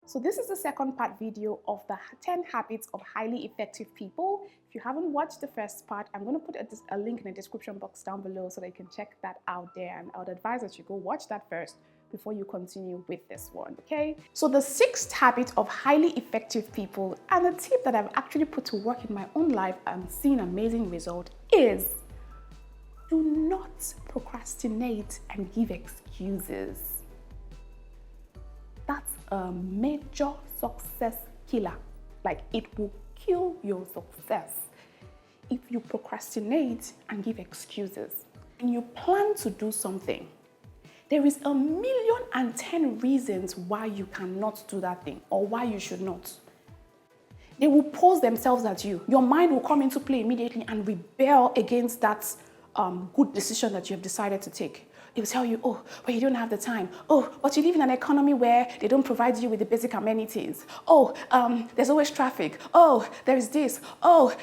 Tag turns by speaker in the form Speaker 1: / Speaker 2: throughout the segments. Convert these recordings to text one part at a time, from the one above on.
Speaker 1: So this is the second part video of the 10 habits of highly effective people. If you haven't watched the first part, I'm going to put a link in the description box down below so that you can check that out there. And I would advise that you go watch that first before you continue with this one, okay? So the sixth habit of highly effective people, and a tip that I've actually put to work in my own life and seen amazing result, is do not procrastinate and give excuses. That's a major success killer. Like, it will kill your success if you procrastinate and give excuses. And you plan to do something, there is 1,000,010 reasons why you cannot do that thing or why you should not. They will pose themselves at you. Your mind will come into play immediately and rebel against that good decision that you have decided to take. They will tell you, oh, but you don't have the time. Oh, but you live in an economy where they don't provide you with the basic amenities. Oh, there's always traffic. Oh, there is this. Oh,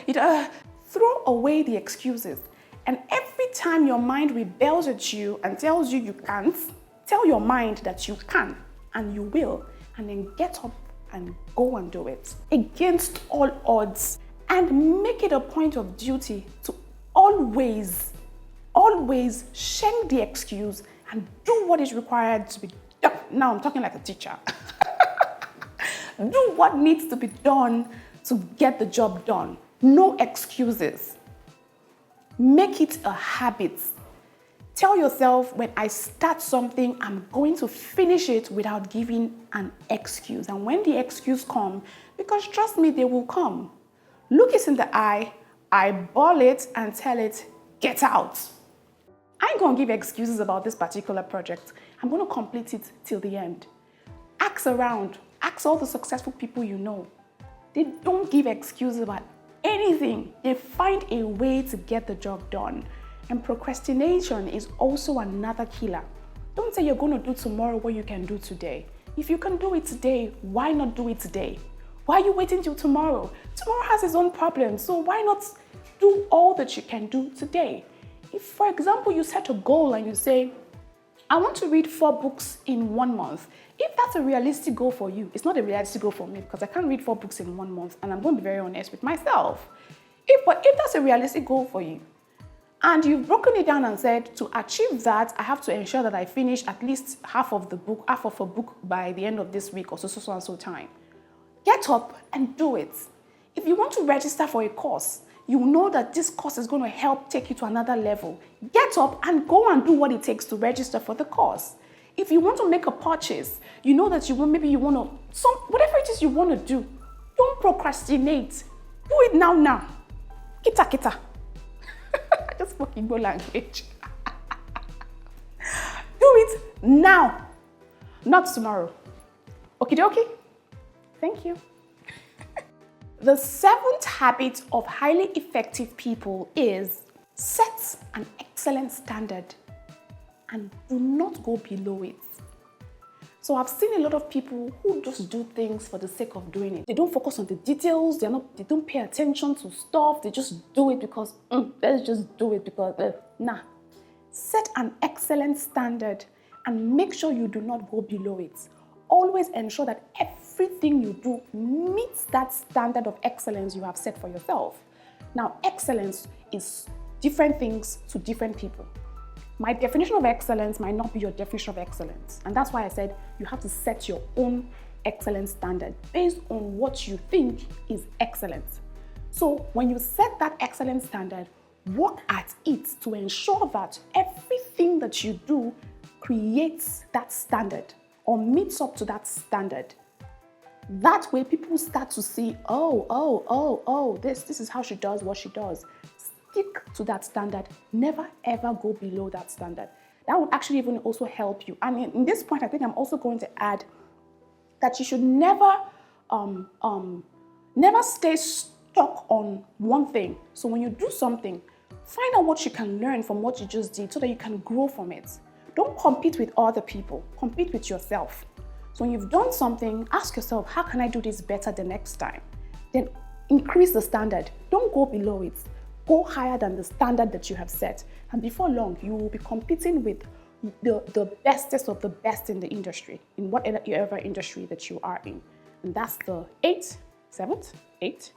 Speaker 1: throw away the excuses. And every time your mind rebels at you and tells you you can't, tell your mind that you can and you will, and then get up and go and do it against all odds, and make it a point of duty to always shun the excuse and do what is required to be done. Now I'm talking like a teacher. Do what needs to be done to get the job done. No excuses. Make it a habit. Tell yourself, when I start something, I'm going to finish it without giving an excuse. And when the excuse comes, because trust me, they will come, look it in the eye, eyeball it, and tell it, get out. I ain't gonna give excuses about this particular project. I'm gonna complete it till the end. Ask around, ask all the successful people you know. They don't give excuses about anything. They find a way to get the job done. And procrastination is also another killer. Don't say you're going to do tomorrow what you can do today. If you can do it today, why not do it today? Why are you waiting till tomorrow? Tomorrow has its own problems, so why not do all that you can do today? If, for example, you set a goal and you say, I want to read 4 books in 1 month. If that's a realistic goal for you, it's not a realistic goal for me because I can't read 4 books in 1 month, and I'm going to be very honest with myself. But if that's a realistic goal for you, and you've broken it down and said, to achieve that, I have to ensure that I finish at least half of a book by the end of this week or so and so time. Get up and do it. If you want to register for a course, you know that this course is going to help take you to another level. Get up and go and do what it takes to register for the course. If you want to make a purchase, you know that whatever it is you want to do, don't procrastinate. Do it now. Kita. I just fucking go language. Do it now, not tomorrow. Okie dokie? Thank you. The 7th habit of highly effective people is set an excellent standard and do not go below it. So I've seen a lot of people who just do things for the sake of doing it. They don't focus on the details. They don't pay attention to stuff. They just do it because, let's just do it because, nah. Set an excellent standard and make sure you do not go below it. Always ensure that everything you do meets that standard of excellence you have set for yourself. Now, excellence is different things to different people. My definition of excellence might not be your definition of excellence. And that's why I said you have to set your own excellence standard based on what you think is excellence. So when you set that excellence standard, work at it to ensure that everything that you do creates that standard or meets up to that standard. That way people start to see, this is how she does what she does. Stick to that standard. Never ever go below that standard. That would actually even also help you. And in this point, I think I'm also going to add that you should never stay stuck on one thing. So when you do something, find out what you can learn from what you just did so that you can grow from it. Don't compete with other people. Compete with yourself. So when you've done something, ask yourself, how can I do this better the next time? Then increase the standard. Don't go below it. Go higher than the standard that you have set. And before long, you will be competing with the bestest of the best in the industry, in whatever industry that you are in. And that's the seventh habit.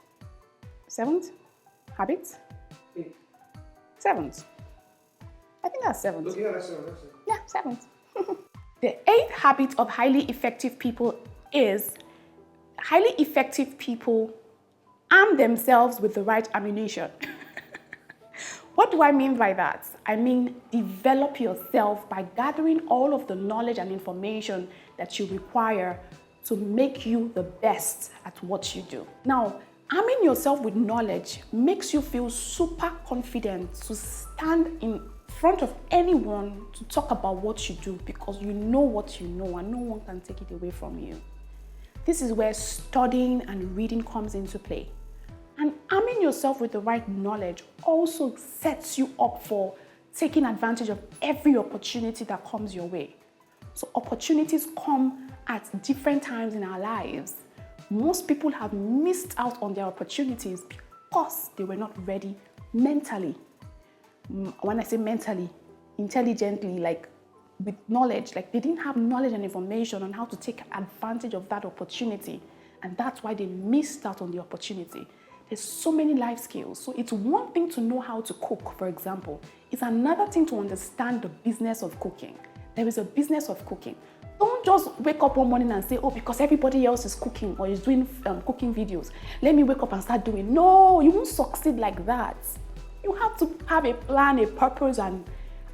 Speaker 1: Seventh. I think that's seventh.
Speaker 2: Yeah, that's seventh.
Speaker 1: Yeah, seventh. The eighth habit of highly effective people is highly effective people arm themselves with the right ammunition. What do I mean by that? I mean, develop yourself by gathering all of the knowledge and information that you require to make you the best at what you do. Now, arming yourself with knowledge makes you feel super confident to stand in front of anyone to talk about what you do, because you know what you know and no one can take it away from you. This is where studying and reading comes into play. And arming yourself with the right knowledge also sets you up for taking advantage of every opportunity that comes your way. So opportunities come at different times in our lives. Most people have missed out on their opportunities because they were not ready mentally. When I say mentally, intelligently, like with knowledge, like they didn't have knowledge and information on how to take advantage of that opportunity. And that's why they missed out on the opportunity. There's so many life skills. So it's one thing to know how to cook, for example. It's another thing to understand the business of cooking. There is a business of cooking. Don't just wake up one morning and say, oh, because everybody else is cooking or is doing cooking videos, let me wake up and start doing. No, you won't succeed like that. You have to have a plan, a purpose, and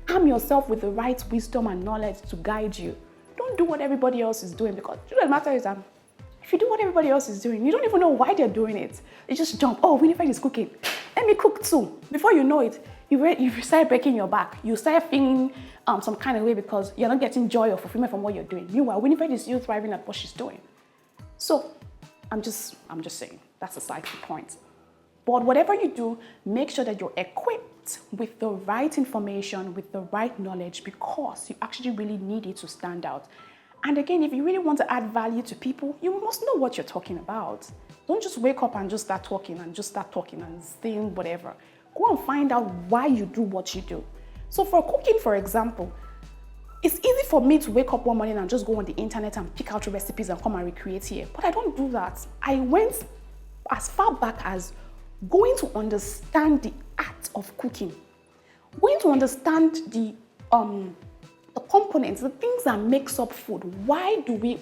Speaker 1: arm yourself with the right wisdom and knowledge to guide you. Don't do what everybody else is doing, because the truth of the matter is if you do what everybody else is doing, you don't even know why they're doing it. You just jump, oh, Winifred is cooking. Let me cook too. Before you know it, you start breaking your back. You start feeling some kind of way because you're not getting joy or fulfillment from what you're doing. Meanwhile, Winifred is still thriving at what she's doing. So I'm just saying, that's a side point. But whatever you do, make sure that you're equipped with the right information, with the right knowledge, because you actually really need it to stand out. And again, if you really want to add value to people, you must know what you're talking about. Don't just wake up and just start talking and saying whatever. Go and find out why you do what you do. So for cooking, for example, it's easy for me to wake up one morning and just go on the internet and pick out recipes and come and recreate here. But I don't do that. I went as far back as going to understand the art of cooking, going to understand the components, the things that makes up food. Why do we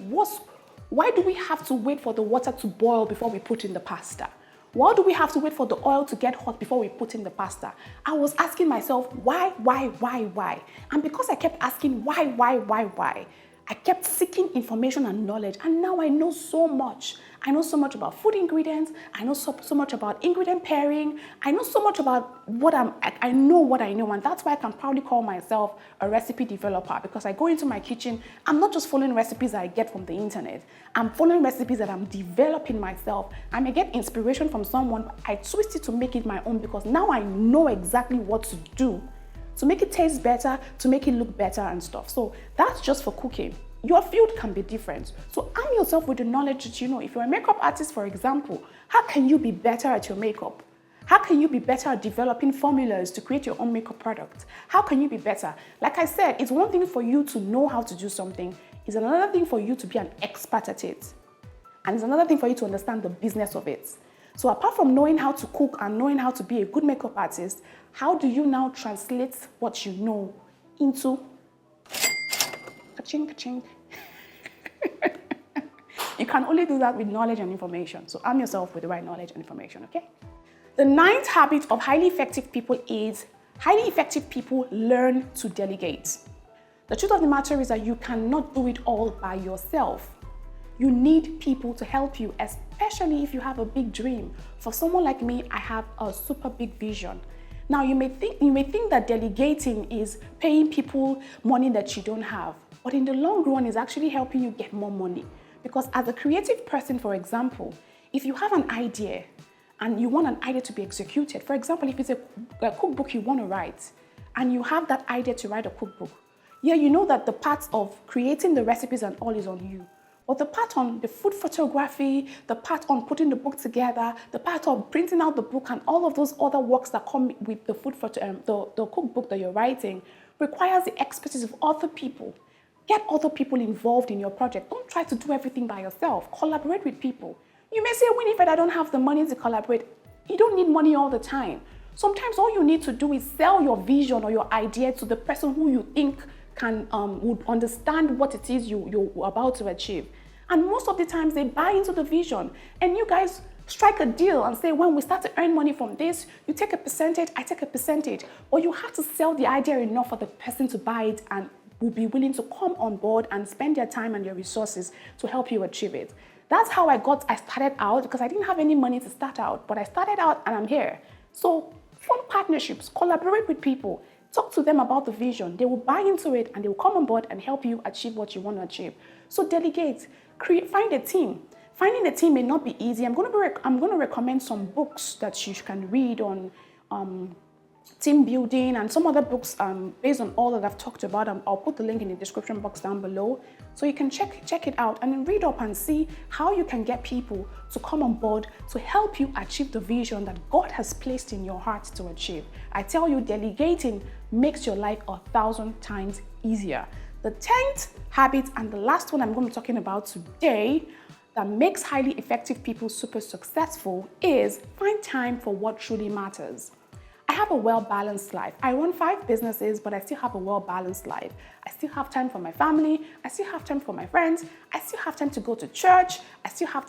Speaker 1: have to wait for the water to boil before we put in the pasta? Why do we have to wait for the oil to get hot before we put in the pasta? I was asking myself, why? And because I kept asking why, I kept seeking information and knowledge, and now I know so much. I know so much about food ingredients. I know so much about ingredient pairing. I know so much about I know what I know, and that's why I can proudly call myself a recipe developer, because I go into my kitchen, I'm not just following recipes that I get from the internet. I'm following recipes that I'm developing myself. I may get inspiration from someone, but I twist it to make it my own, because now I know exactly what to do to make it taste better, to make it look better and stuff. So that's just for cooking. Your field can be different. So arm yourself with the knowledge that you know. If you're a makeup artist, for example, how can you be better at your makeup? How can you be better at developing formulas to create your own makeup product? How can you be better? Like I said, it's one thing for you to know how to do something. It's another thing for you to be an expert at it. And it's another thing for you to understand the business of it. So apart from knowing how to cook and knowing how to be a good makeup artist, how do you now translate what you know into ka-ching, ka-ching? You can only do that with knowledge and information. So arm yourself with the right knowledge and information, okay? The ninth habit of highly effective people is highly effective people learn to delegate. The truth of the matter is that you cannot do it all by yourself. You need people to help you, especially if you have a big dream. For someone like me, I have a super big vision. Now, you may think that delegating is paying people money that you don't have, but in the long run, it's actually helping you get more money. Because as a creative person, for example, if you have an idea and you want an idea to be executed, for example, if it's a cookbook you want to write, and you have that idea to write a cookbook, yeah, you know that the part of creating the recipes and all is on you. But the part on the food photography, the part on putting the book together, the part of printing out the book, and all of those other works that come with the the cookbook that you're writing requires the expertise of other people. Get other people involved in your project. Don't try to do everything by yourself. Collaborate with people. You may say, Winifred, I don't have the money to collaborate. You don't need money all the time. Sometimes all you need to do is sell your vision or your idea to the person who you think would understand what it is you're about to achieve. And most of the times they buy into the vision, and you guys strike a deal and say, when we start to earn money from this, you take a percentage, I take a percentage. But you have to sell the idea enough for the person to buy it and will be willing to come on board and spend their time and their resources to help you achieve it. That's how I started out, because I didn't have any money to start out, but I started out and I'm here. So form partnerships, collaborate with people, talk to them about the vision. They will buy into it and they will come on board and help you achieve what you want to achieve. So delegate, find a team. Finding a team may not be easy. I'm going to recommend some books that you can read on team building and some other books based on all that I've talked about. I'll put the link in the description box down below, so you can check it out and then read up and see how you can get people to come on board to help you achieve the vision that God has placed in your heart to achieve. I tell you, delegating makes your life 1,000 times easier. The 10th habit and the last one I'm going to be talking about today that makes highly effective people super successful is find time for what truly matters. I have a well-balanced life. I run 5 businesses, but I still have a well-balanced life. I still have time for my family. I still have time for my friends. I still have time to go to church. I still have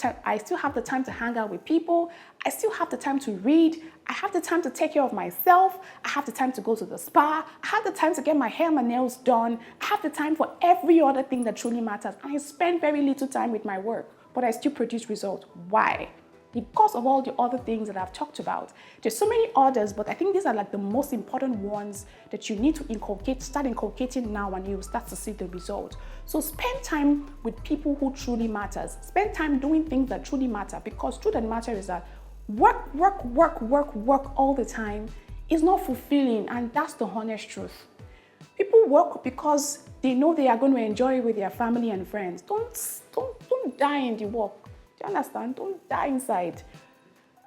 Speaker 1: the time to hang out with people. I still have the time to read. I have the time to take care of myself. I have the time to go to the spa. I have the time to get my hair and my nails done. I have the time for every other thing that truly matters. And I spend very little time with my work, but I still produce results. Why? Because of all the other things that I've talked about. There's so many others, but I think these are like the most important ones that you need to start inculcating now, and you'll start to see the results. So spend time with people who truly matters. Spend time doing things that truly matter, because truth and matter is that work all the time is not fulfilling, and that's the honest truth. People work because they know they are going to enjoy it with their family and friends. Don't die in the work. Do you understand? Don't die inside.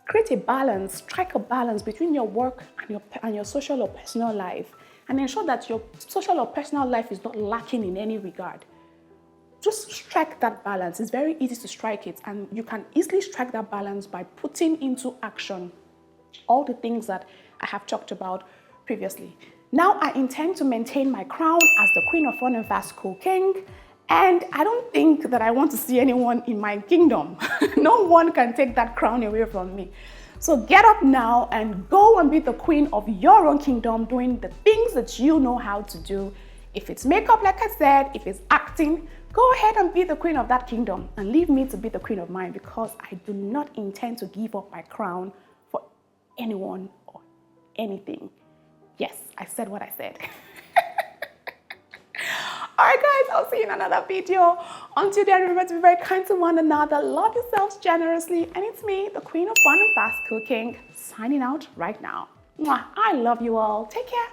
Speaker 1: Create a balance, strike a balance between your work and your social or personal life, and ensure that your social or personal life is not lacking in any regard. Just strike that balance. It's very easy to strike it, and you can easily strike that balance by putting into action all the things that I have talked about previously. Now I intend to maintain my crown as the Queen of Fun and Fast Cooking. And I don't think that I want to see anyone in my kingdom. No one can take that crown away from me. So get up now and go and be the queen of your own kingdom, doing the things that you know how to do. If it's makeup, like I said, if it's acting, go ahead and be the queen of that kingdom and leave me to be the queen of mine, because I do not intend to give up my crown for anyone or anything. Yes, I said what I said. Alright guys, I'll see you in another video. Until then, remember to be very kind to one another, love yourselves generously, and it's me, the Queen of Fun and Fast Cooking, signing out right now. Mwah. I love you all. Take care.